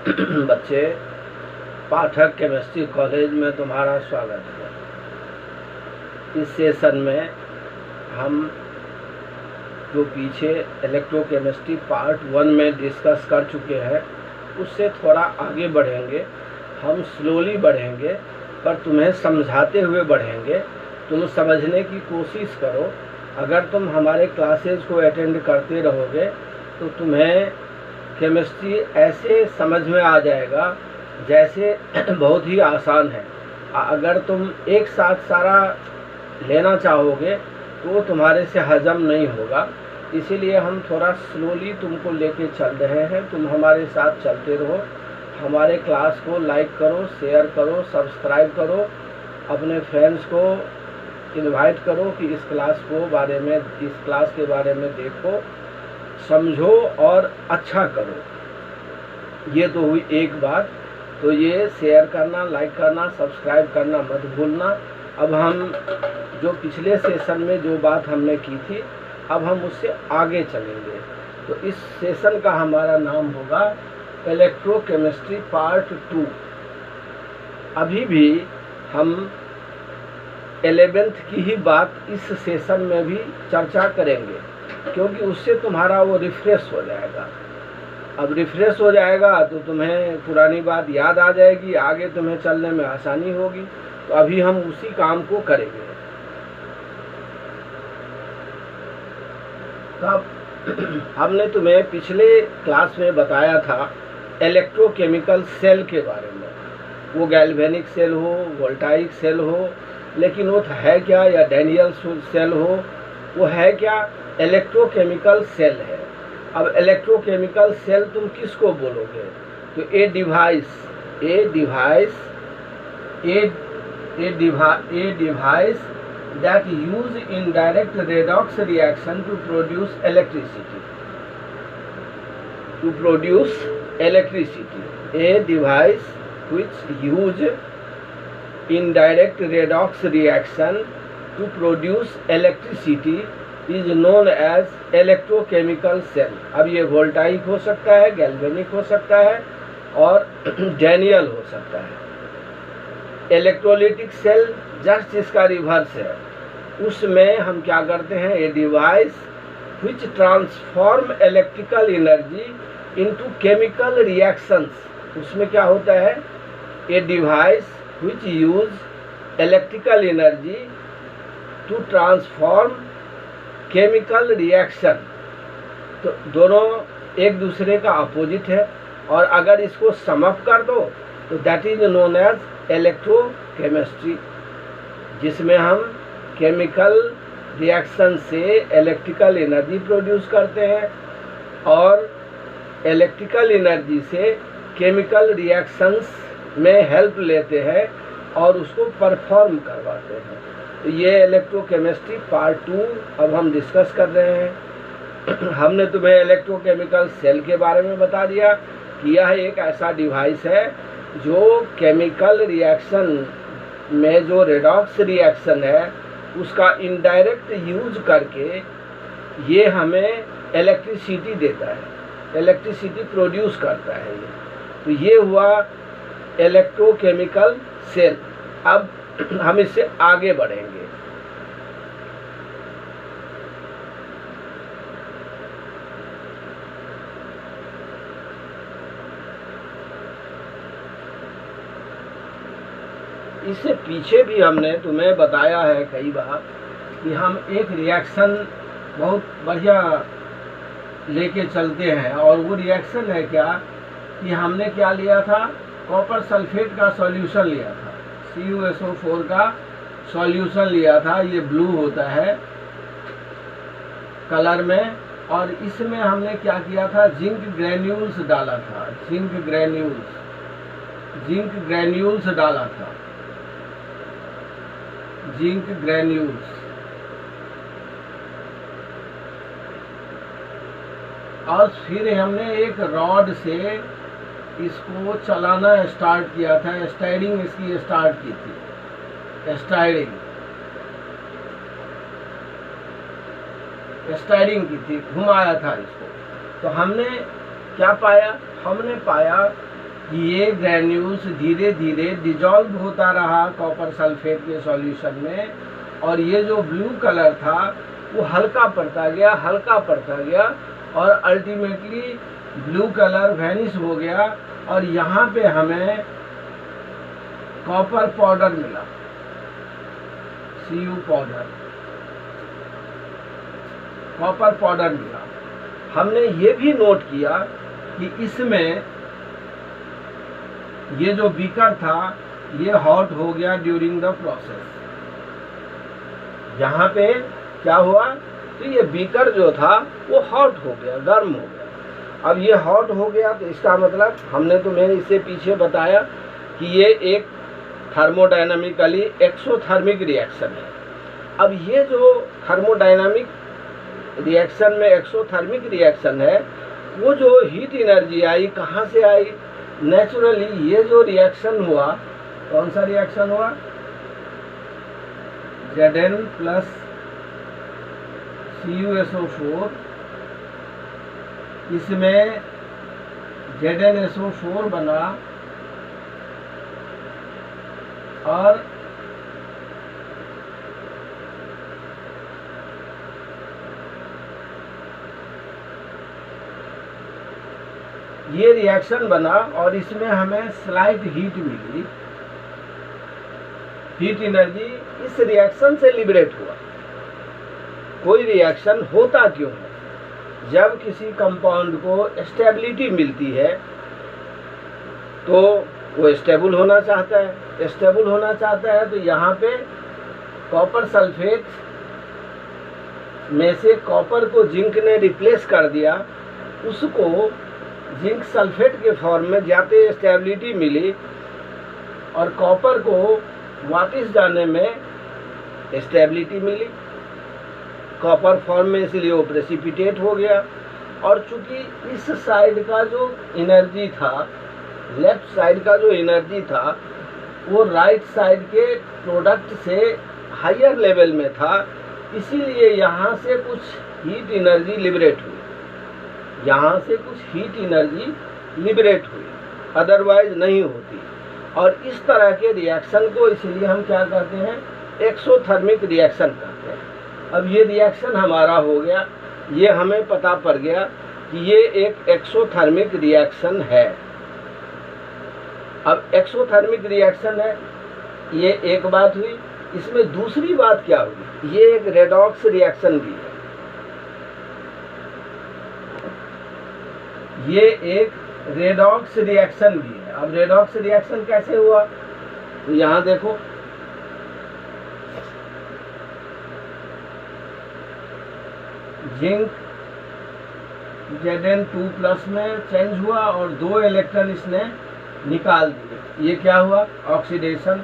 बच्चे, पाठक chemistry college में तुम्हारा स्वागत है। इस सेशन में हम जो पीछे इलेक्ट्रोकेमिस्ट्री पार्ट 1 में डिस्कस कर चुके हैं उससे थोड़ा आगे बढ़ेंगे। हम स्लोली बढ़ेंगे पर तुम्हें समझाते हुए बढ़ेंगे। तुम समझने की कोशिश करो। अगर तुम हमारे क्लासेज को अटेंड करते रहोगे तो तुम्हें केमिस्ट्री ऐसे समझ में आ जाएगा जैसे बहुत ही आसान है। अगर तुम एक साथ सारा लेना चाहोगे तो तुम्हारे से हजम नहीं होगा। इसीलिए हम थोड़ा स्लोली तुमको लेके चल रहे हैं। तुम हमारे साथ चलते रहो। हमारे क्लास को लाइक करो, शेयर करो, सब्सक्राइब करो, अपने फ्रेंड्स को इनवाइट करो कि इस क्लास के बारे में देखो, समझो और अच्छा करो। ये तो हुई एक बात। तो ये शेयर करना, लाइक करना, सब्सक्राइब करना मत भूलना। अब हम जो पिछले सेशन में जो बात हमने की थी अब हम उससे आगे चलेंगे। तो इस सेशन का हमारा नाम होगा इलेक्ट्रोकेमिस्ट्री पार्ट 2। अभी भी हम 11th की ही बात इस सेशन में भी चर्चा करेंगे क्योंकि उससे तुम्हारा वो रिफ्रेश हो जाएगा। अब रिफ्रेश हो जाएगा तो तुम्हें पुरानी बात याद आ जाएगी, आगे तुम्हें चलने में आसानी होगी। तो अभी हम उसी काम को करेंगे। तब हमने तुम्हें पिछले क्लास में बताया था इलेक्ट्रोकेमिकल सेल के बारे में। वो गैल्वेनिक सेल हो, वोल्टाइक सेल हो, लेकिन वो है क्या, या डैनियल सेल हो, वो है क्या, इलेक्ट्रोकेमिकल सेल है। अब इलेक्ट्रोकेमिकल सेल तुम किसको बोलोगे? तो a device that use indirect redox reaction to produce electricity. A device which use indirect redox reaction to produce electricity is known as electrochemical cell. अब ये वोल्टाइक हो सकता है, गैल्वेनिक हो सकता है और डैनियल हो सकता है। इलेक्ट्रोलिटिक सेल जस्ट इसका रिवर्स है। उसमें हम क्या करते हैं, a device which transform electrical energy into chemical reactions. उसमें क्या होता है, a device which use electrical energy to transform chemical reaction. तो दोनों एक दूसरे का अपोजिट है और अगर इसको सम अप कर दो तो that is known as electrochemistry, जिसमें हम केमिकल रिएक्शन से इलेक्ट्रिकल एनर्जी प्रोड्यूस करते हैं और इलेक्ट्रिकल एनर्जी से केमिकल रिएक्शंस में हेल्प लेते हैं और उसको परफॉर्म करवाते हैं। तो ये इलेक्ट्रोकेमिस्ट्री पार्ट 2 अब हम डिस्कस कर रहे हैं। हमने तुम्हें इलेक्ट्रोकेमिकल सेल के बारे में बता दिया कि यह एक ऐसा डिवाइस है जो केमिकल रिएक्शन में जो रेडॉक्स रिएक्शन है उसका इनडायरेक्ट यूज करके ये हमें इलेक्ट्रिसिटी देता है, इलेक्ट्रिसिटी प्रोड्यूस करता है ये। तो ये हुआ इलेक्ट्रोकेमिकल सेल। अब हम इससे आगे बढ़ेंगे। इससे पीछे भी हमने तुम्हें बताया है कई बार कि हम एक रिएक्शन बहुत बढ़िया लेके चलते हैं और वो रिएक्शन है क्या कि हमने क्या लिया था, कॉपर सल्फेट का सॉल्यूशन लिया था, CuSO4 का सॉल्यूशन लिया था। ये ब्लू होता है कलर में और इसमें हमने क्या किया था, जिंक ग्रैन्यूल्स डाला था, जिंक ग्रैन्यूल्स डाला था, जिंक ग्रैन्यूल्स। और फिर हमने एक रॉड से इसको चलाना स्टार्ट किया था, स्टाइरिंग इसकी स्टार्ट की थी, स्टाइरिंग की थी, घुमाया था इसको। तो हमने क्या पाया, हमने पाया कि ये ग्रेन्यूल्स धीरे धीरे डिजॉल्व होता रहा कॉपर सल्फेट के सॉल्यूशन में, और ये जो ब्लू कलर था वो हल्का पड़ता गया, हल्का पड़ता गया, और अल्टीमेटली ब्लू कलर वैनिश हो गया। और यहाँ पे हमें कॉपर पाउडर मिला, Cu पाउडर, कॉपर पाउडर मिला। हमने ये भी नोट किया कि इसमें ये जो बीकर था ये हॉट हो गया ड्यूरिंग द प्रोसेस। यहाँ पे क्या हुआ, तो ये बीकर जो था वो हॉट हो गया, गर्म हो गया। अब ये हॉट हो गया तो इसका मतलब, हमने तुम्हें इससे पीछे बताया कि ये एक थर्मोडायनामिकली एक्सोथर्मिक रिएक्शन है। अब ये जो थर्मोडायनामिक रिएक्शन में एक्सोथर्मिक रिएक्शन है, वो जो हीट एनर्जी आई कहाँ से आई? नेचुरली ये जो रिएक्शन हुआ, कौन सा रिएक्शन हुआ? Zn प्लस CuSO4, इसमें ZnSO4 बना और ये रिएक्शन बना और इसमें हमें स्लाइट हीट मिली, हीट एनर्जी इस रिएक्शन से लिबरेट हुआ। कोई रिएक्शन होता क्यों है? जब किसी कंपाउंड को स्टेबिलिटी मिलती है तो वो स्टेबल होना चाहता है, स्टेबल होना चाहता है तो यहाँ पे कॉपर सल्फेट में से कॉपर को जिंक ने रिप्लेस कर दिया, उसको जिंक सल्फेट के फॉर्म में जाते स्टेबिलिटी मिली और कॉपर को वापस जाने में स्टेबिलिटी मिली कॉपर फॉर्म में, इसलिए वो प्रेसिपिटेट हो गया। और चूंकि इस साइड का जो एनर्जी था, लेफ्ट साइड का जो एनर्जी था वो राइट साइड के प्रोडक्ट से हायर लेवल में था, इसीलिए यहाँ से कुछ हीट एनर्जी लिबरेट हुई, यहाँ से कुछ हीट एनर्जी लिबरेट हुई, अदरवाइज नहीं होती। और इस तरह के रिएक्शन को इसलिए हम क्या कहते हैं? एक्सोथर्मिक रिएक्शन कहते हैं। अब ये रिएक्शन हमारा हो गया, ये हमें पता पड़ गया कि ये एक एक्सोथर्मिक रिएक्शन है। अब एक्सोथर्मिक रिएक्शन है, ये एक बात हुई। इसमें दूसरी बात क्या हुई? ये एक रेडॉक्स रिएक्शन भी है। ये एक रेडॉक्स रिएक्शन भी है। अब रेडॉक्स रिएक्शन कैसे हुआ? तो यहाँ देखो, जिंक Zn2+ में चेंज हुआ और 2 इलेक्ट्रॉन इसने निकाल दिए। ये क्या हुआ? ऑक्सीडेशन।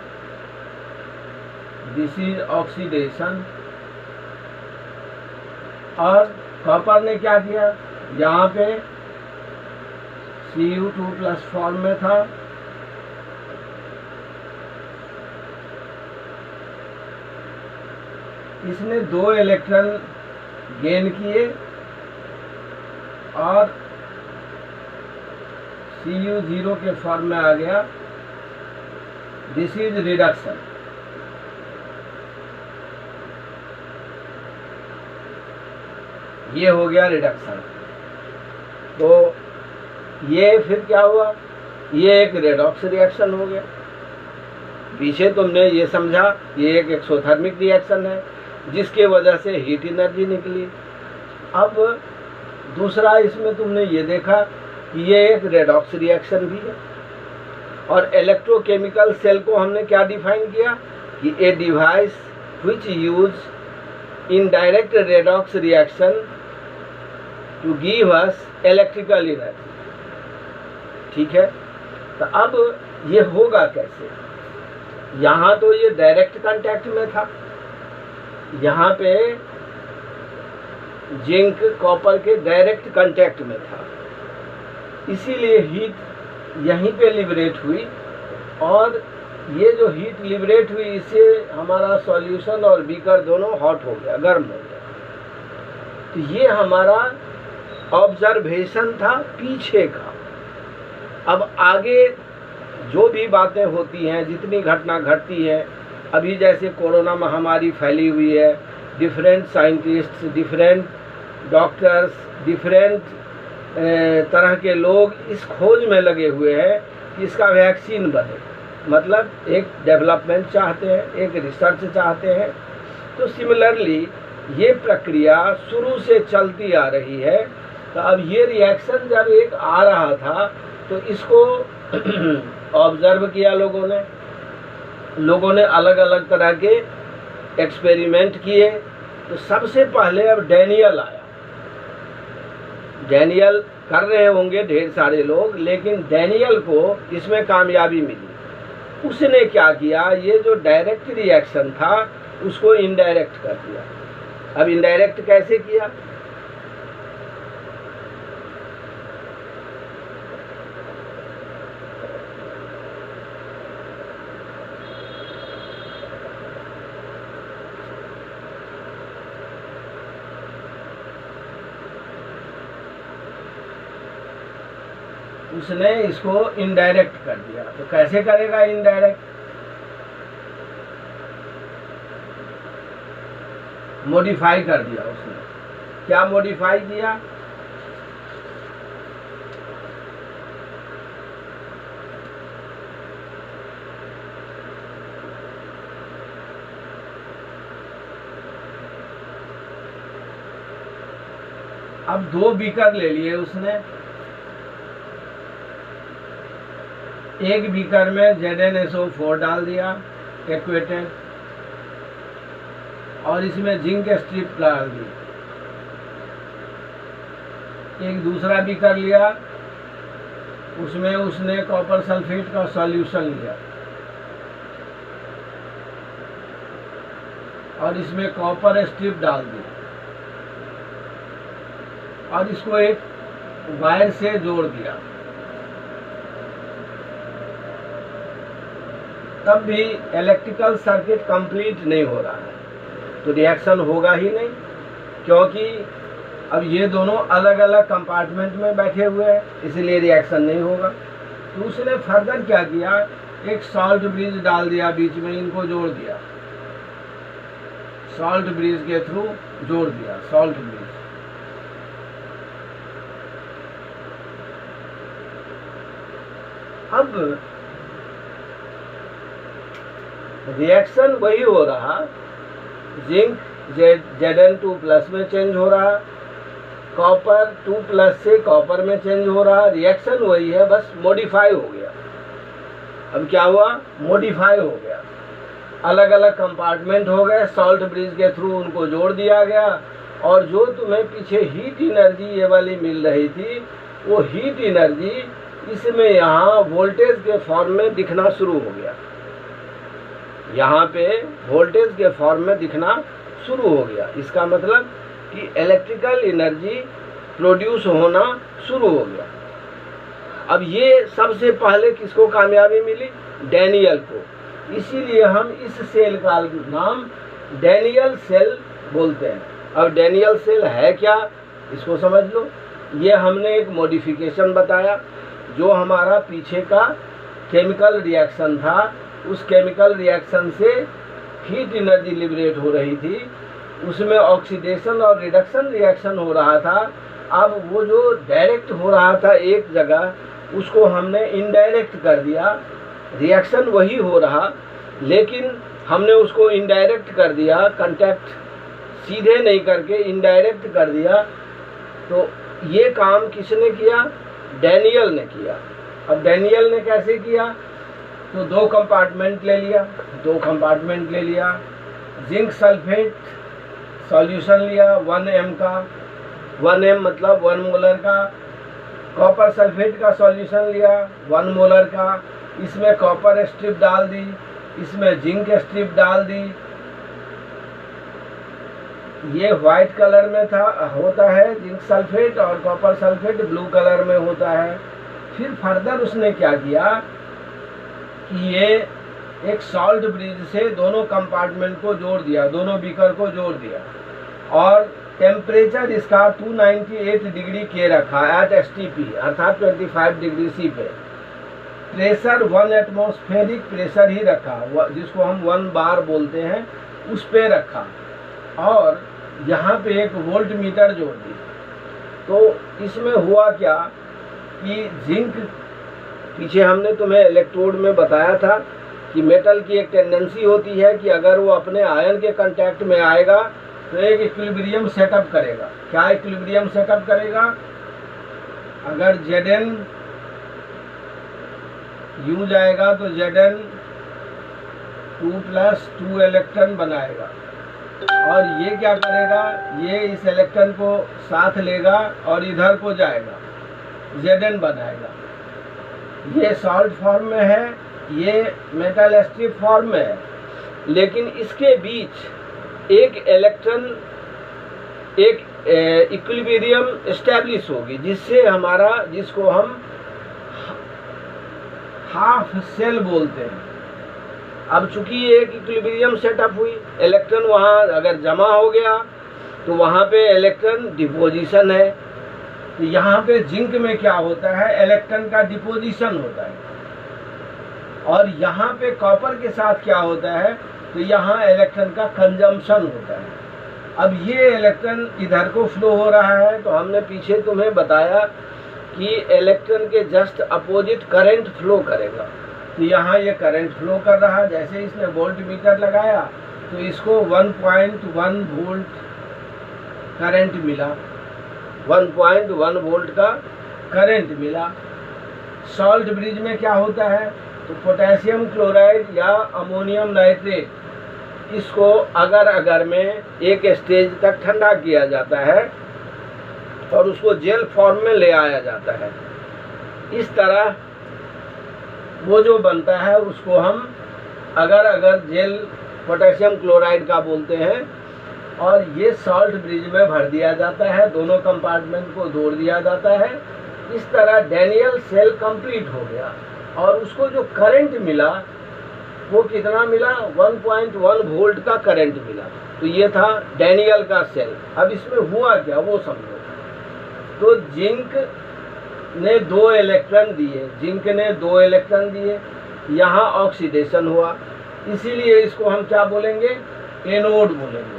This is oxidation. और कॉपर ने क्या किया? यहाँ पे Cu2+ फॉर्म में था, इसने 2 इलेक्ट्रॉन गेन किए और Cu0 के फॉर्म में आ गया। This is reduction. ये हो गया रिडक्शन। तो ये फिर क्या हुआ? ये एक रेडॉक्स रिएक्शन हो गया। पीछे तुमने ये समझा ये एक एक्सोथर्मिक रिएक्शन है जिसके वजह से हीट एनर्जी निकली। अब दूसरा इसमें तुमने ये देखा कि ये एक रेडॉक्स रिएक्शन भी है। और इलेक्ट्रोकेमिकल सेल को हमने क्या डिफाइन किया कि a device which use indirect redox reaction to give us electrical energy. ठीक है, तो अब ये होगा कैसे? यहाँ तो ये डायरेक्ट कांटेक्ट में था, यहाँ पे जिंक कॉपर के डायरेक्ट कांटेक्ट में था, इसीलिए हीट यहीं पे लिबरेट हुई। और ये जो हीट लिबरेट हुई इससे हमारा सॉल्यूशन और बीकर दोनों हॉट हो गया, गर्म हो गया। तो ये हमारा ऑब्जर्वेशन था पीछे का। अब आगे जो भी बातें होती हैं, जितनी घटना घटती है, अभी जैसे कोरोना महामारी फैली हुई है, different scientist, different doctors, different तरह के लोग इस खोज में लगे हुए हैं कि इसका वैक्सीन बने, मतलब एक डेवलपमेंट चाहते हैं, एक रिसर्च चाहते हैं। तो सिमिलरली ये प्रक्रिया शुरू से चलती आ रही है। तो अब ये रिएक्शन जब एक आ रहा था तो इसको ऑब्जर्व किया लोगों ने अलग अलग तरह के एक्सपेरिमेंट किए। तो सबसे पहले अब डैनियल आया। डैनियल कर रहे होंगे ढेर सारे लोग, लेकिन डैनियल को इसमें कामयाबी मिली। उसने क्या किया, ये जो डायरेक्ट रिएक्शन था उसको इनडायरेक्ट कर दिया। अब इनडायरेक्ट कैसे किया? उसने इसको इनडायरेक्ट कर दिया। तो कैसे करेगा इनडायरेक्ट? मॉडिफाई कर दिया उसने। क्या मॉडिफाई किया? अब 2 बीकर ले लिए उसने। एक बीकर में ZnSO4 डाल दिया एक्वेटेड, और इसमें जिंक स्ट्रिप डाल दी। एक दूसरा बीकर लिया, उसमें उसने कॉपर सल्फेट का सॉल्यूशन लिया और इसमें कॉपर स्ट्रिप डाल दी और इसको एक वायर से जोड़ दिया। तब भी इलेक्ट्रिकल सर्किट कंप्लीट नहीं हो रहा है, तो रिएक्शन होगा ही नहीं, क्योंकि अब ये दोनों अलग अलग कंपार्टमेंट में बैठे हुए हैं, इसलिए रिएक्शन नहीं होगा। तो उसने फर्दर क्या किया, एक सॉल्ट ब्रिज डाल दिया बीच में, इनको जोड़ दिया, सॉल्ट ब्रिज के थ्रू जोड़ दिया, सॉल्ट ब्रिज। अब रिएक्शन वही हो रहा, जिंक Zn2+ में चेंज हो रहा, कॉपर 2+ से कॉपर में चेंज हो रहा, रिएक्शन वही है, बस मॉडिफाई हो गया। अब क्या हुआ, मॉडिफाई हो गया, अलग अलग कंपार्टमेंट हो गए, सॉल्ट ब्रिज के थ्रू उनको जोड़ दिया गया, और जो तुम्हें पीछे हीट एनर्जी ये वाली मिल रही थी, वो हीट एनर्जी इसमें यहाँ वोल्टेज के फॉर्म में दिखना शुरू हो गया। यहाँ पे वोल्टेज के फॉर्म में दिखना शुरू हो गया। इसका मतलब कि इलेक्ट्रिकल एनर्जी प्रोड्यूस होना शुरू हो गया। अब ये सबसे पहले किसको कामयाबी मिली, डैनियल को। इसीलिए हम इस सेल का नाम डैनियल सेल बोलते हैं। अब डैनियल सेल है क्या, इसको समझ लो। ये हमने एक मॉडिफिकेशन बताया, जो हमारा पीछे का केमिकल रिएक्शन था, उस केमिकल रिएक्शन से हीट एनर्जी लिबरेट हो रही थी, उसमें ऑक्सीडेशन और रिडक्शन रिएक्शन हो रहा था। अब वो जो डायरेक्ट हो रहा था एक जगह, उसको हमने इनडायरेक्ट कर दिया। रिएक्शन वही हो रहा, लेकिन हमने उसको इनडायरेक्ट कर दिया, कांटेक्ट सीधे नहीं करके इनडायरेक्ट कर दिया। तो ये काम किसने किया, डैनियल ने किया। अब डैनियल ने कैसे किया, तो 2 कंपार्टमेंट ले लिया, 2 कंपार्टमेंट ले लिया, जिंक सल्फेट सॉल्यूशन लिया 1m का, 1m मतलब 1 मोलर का, कॉपर सल्फेट का सॉल्यूशन लिया 1 मोलर का, इसमें कॉपर स्ट्रिप डाल दी, इसमें जिंक स्ट्रिप डाल दी। ये वाइट कलर में होता है जिंक सल्फेट, और कॉपर सल्फेट ब्लू कलर में होता है। फिर फर्दर उसने क्या किया कि ये एक सॉल्ट ब्रिज से दोनों कंपार्टमेंट को जोड़ दिया, दोनों बीकर को जोड़ दिया, और टेम्परेचर इसका 298 डिग्री के रखा एट STP, अर्थात 25 डिग्री C पे। प्रेशर 1 एटमॉस्फेरिक प्रेशर ही रखा, जिसको हम 1 बार बोलते हैं, उस पे रखा और यहाँ पे एक वोल्ट मीटर जोड़ दी। तो इसमें हुआ क्या कि जिंक, पीछे हमने तुम्हें इलेक्ट्रोड में बताया था कि मेटल की एक टेंडेंसी होती है कि अगर वो अपने आयन के कांटेक्ट में आएगा तो एक इक्विलिब्रियम सेटअप करेगा। क्या इक्विलिब्रियम सेटअप करेगा? अगर Zn यूं जाएगा तो Zn 2+2 इलेक्ट्रॉन बनाएगा और ये क्या करेगा, ये इस इलेक्ट्रॉन को साथ लेगा और इधर को जाएगा, Zn बनाएगा। ये सॉल्ट फॉर्म में है, ये मेटल स्ट्रिप फॉर्म में है, लेकिन इसके बीच एक इलेक्ट्रॉन, एक इक्विलिब्रियम एस्टैब्लिश होगी, जिससे हमारा, जिसको हम हाफ सेल बोलते हैं। अब चूंकि एक इक्विलिब्रियम सेटअप हुई, इलेक्ट्रॉन वहाँ अगर जमा हो गया तो वहाँ पे इलेक्ट्रॉन डिपोजिशन है। तो यहाँ पे जिंक में क्या होता है, इलेक्ट्रॉन का डिपोजिशन होता है, और यहाँ पे कॉपर के साथ क्या होता है, तो यहाँ इलेक्ट्रॉन का कंजम्पशन होता है। अब ये इलेक्ट्रॉन इधर को फ्लो हो रहा है, तो हमने पीछे तुम्हें बताया कि इलेक्ट्रॉन के जस्ट अपोजिट करंट फ्लो करेगा। तो यहाँ ये करंट फ्लो कर रहा है, जैसे इसने वोल्ट मीटर लगाया तो इसको 1.1 वोल्ट करंट मिला, 1.1 वोल्ट का करंट मिला। सॉल्ट ब्रिज में क्या होता है, तो पोटेशियम क्लोराइड या अमोनियम नाइट्रेट, इसको अगर में एक स्टेज तक ठंडा किया जाता है और उसको जेल फॉर्म में ले आया जाता है। इस तरह वो जो बनता है उसको हम अगर जेल पोटेशियम क्लोराइड का बोलते हैं, और ये सॉल्ट ब्रिज में भर दिया जाता है, दोनों कंपार्टमेंट को जोड़ दिया जाता है। इस तरह डैनियल सेल कंप्लीट हो गया और उसको जो करंट मिला वो कितना मिला, 1.1 वोल्ट का करंट मिला। तो ये था डैनियल का सेल। अब इसमें हुआ क्या वो समझो। तो जिंक ने 2 इलेक्ट्रॉन दिए, जिंक ने 2 इलेक्ट्रॉन दिए, यहाँ ऑक्सीडेशन हुआ, इसीलिए इसको हम क्या बोलेंगे, एनोड बोलेंगे।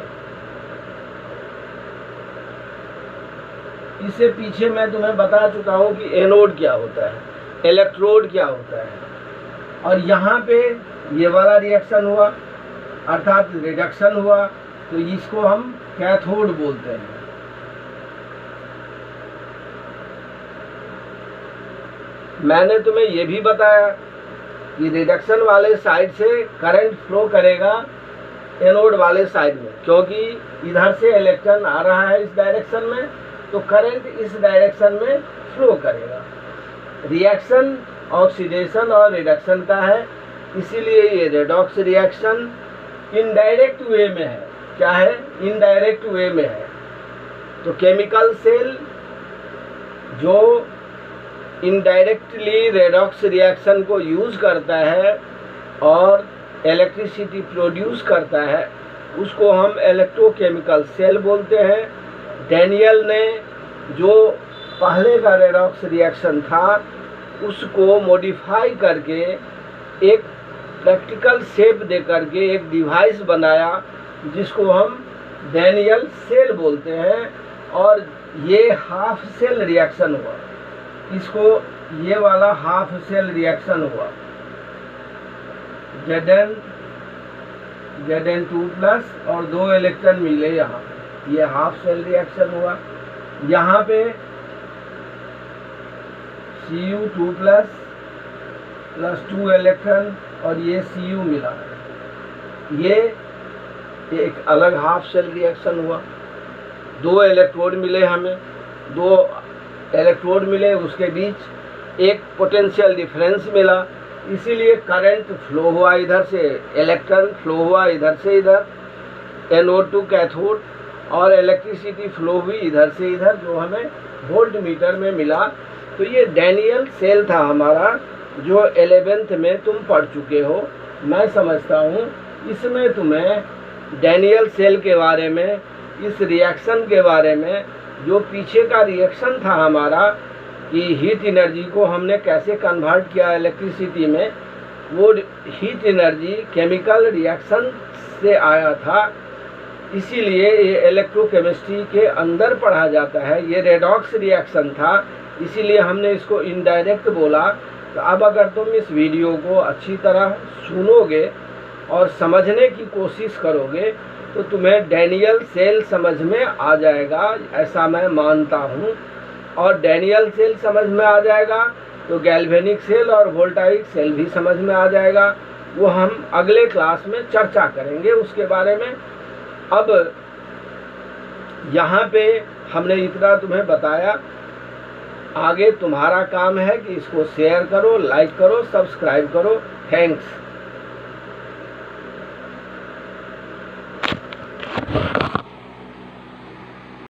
इससे पीछे मैं तुम्हें बता चुका हूँ कि एनोड क्या होता है, इलेक्ट्रोड क्या होता है, और यहाँ पे ये वाला रिएक्शन हुआ अर्थात रिडक्शन हुआ, तो इसको हम कैथोड बोलते हैं। मैंने तुम्हें ये भी बताया कि रिडक्शन वाले साइड से करंट फ्लो करेगा एनोड वाले साइड में, क्योंकि इधर से इलेक्ट्रॉन आ रहा है इस डायरेक्शन में, तो करंट इस डायरेक्शन में फ्लो करेगा। रिएक्शन ऑक्सीडेशन और रिडक्शन का है, इसीलिए ये रेडॉक्स रिएक्शन इनडायरेक्ट वे में है। क्या है, इनडायरेक्ट वे में है। तो केमिकल सेल जो इनडायरेक्टली रेडॉक्स रिएक्शन को यूज करता है और इलेक्ट्रिसिटी प्रोड्यूस करता है, उसको हम इलेक्ट्रोकेमिकल सेल बोलते हैं। डैनियल ने जो पहले का रेडॉक्स रिएक्शन था उसको मॉडिफाई करके एक प्रैक्टिकल शेप दे करके एक डिवाइस बनाया जिसको हम डैनियल सेल बोलते हैं, और ये हाफ सेल रिएक्शन हुआ, इसको ये वाला हाफ सेल रिएक्शन हुआ। Zn2+ और 2 इलेक्ट्रॉन मिले यहाँ, ये हाफ सेल रिएक्शन हुआ। यहाँ पे Cu2+ + 2 इलेक्ट्रॉन और ये Cu मिला, ये एक अलग हाफ सेल रिएक्शन हुआ। 2 इलेक्ट्रोड मिले हमें, 2 इलेक्ट्रोड मिले, उसके बीच एक पोटेंशियल डिफरेंस मिला, इसीलिए करंट फ्लो हुआ इधर से, इलेक्ट्रॉन फ्लो हुआ इधर से इधर, एनोड टू कैथोड, और इलेक्ट्रिसिटी फ्लो हुई इधर से इधर, जो हमें वोल्ट मीटर में मिला। तो ये डैनियल सेल था हमारा, जो 11th में तुम पढ़ चुके हो। मैं समझता हूँ इसमें तुम्हें डैनियल सेल के बारे में, इस रिएक्शन के बारे में, जो पीछे का रिएक्शन था हमारा कि हीट एनर्जी को हमने कैसे कन्वर्ट किया इलेक्ट्रिसिटी में। वो हीट एनर्जी केमिकल रिएक्शन से आया था, इसीलिए ये इलेक्ट्रोकेमिस्ट्री के अंदर पढ़ा जाता है। ये रेडॉक्स रिएक्शन था, इसीलिए हमने इसको इनडायरेक्ट बोला। तो अब अगर तुम इस वीडियो को अच्छी तरह सुनोगे और समझने की कोशिश करोगे तो तुम्हें डैनियल सेल समझ में आ जाएगा, ऐसा मैं मानता हूँ। और डैनियल सेल समझ में आ जाएगा तो गैल्वेनिक सेल और वोल्टाइक सेल भी समझ में आ जाएगा। वो हम अगले क्लास में चर्चा करेंगे उसके बारे में। अब यहाँ पे हमने इतना तुम्हें बताया, आगे तुम्हारा काम है कि इसको शेयर करो, लाइक करो, सब्सक्राइब करो। थैंक्स।